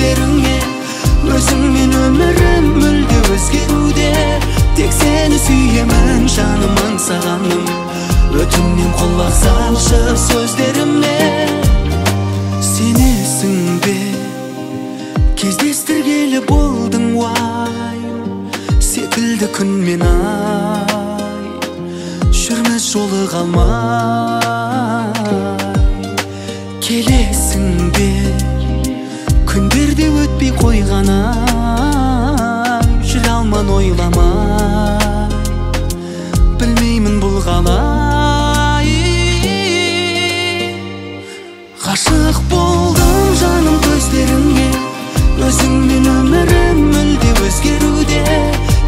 сөздеріңе. Өзіңмен өмірім мүлде өзгеруде. Тек сені сүйемін жаным аңсағаным. Өтінем құлақ салшы сөздеріме. Сенесің бе кездестіргелі болдың уайым секілді күн мен ай, жүрміз жолы қалмай. Келесің бе күндерде өтпей қойғанай, жүре алман ойламай, білмеймін бұл қалай. Ғашық болдым жаным көздеріңе. Өзіңмен өмірім мүлде өзгеруде.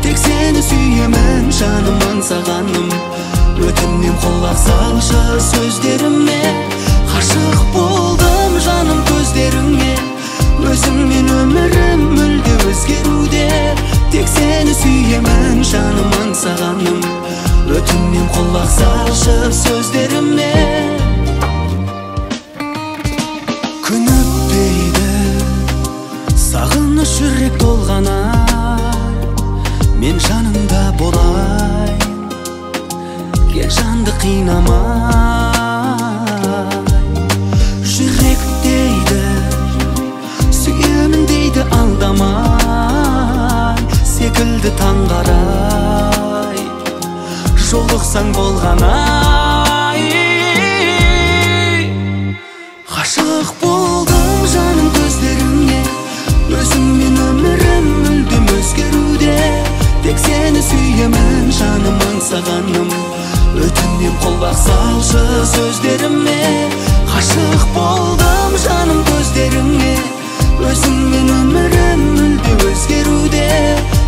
Тек сені сүйемін жаным аңсағаным. Өтінем құлақ салшы сөздеріме. Ғашық болдым жаным көздеріңе. Өзіңмен өмірім мүлде өзгеруде. Тек сені сүйемін жаным аңсағаным. Өтінем құлақ салшы сөздеріме. Күн өтпейді сағыныш жүрек толғанай, мен жаныңда болайын, кел жанды қинамай. Жүрек дейді сүйемін дейді алдамай, секілді таңғарай, жолықсаң болғанай. Ғашық болдым жаным көздеріңе. Өзіңмен өмірім мүлдем өзгеруде. Тек сені сүйемін жаным аңсағаным. Өтінем құлақ салшы сөздеріме. Ғашық болдым жаным көздеріңе. Өзіңмен өмірім мүлде өзгеруде.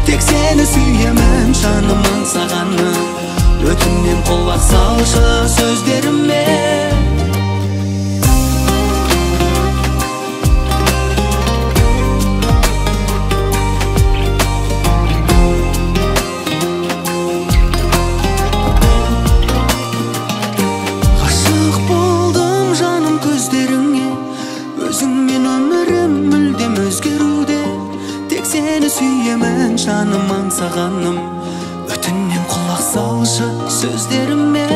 Тек сені сүйемін жаным аңсағаным. Өтінем құлақ салшы сөздеріме. Өзіңмен өмірім мүлдем өзгеруде. Тек сені сүйемін жаным аңсағаным. Өтінем құлақ салшы сөздеріме.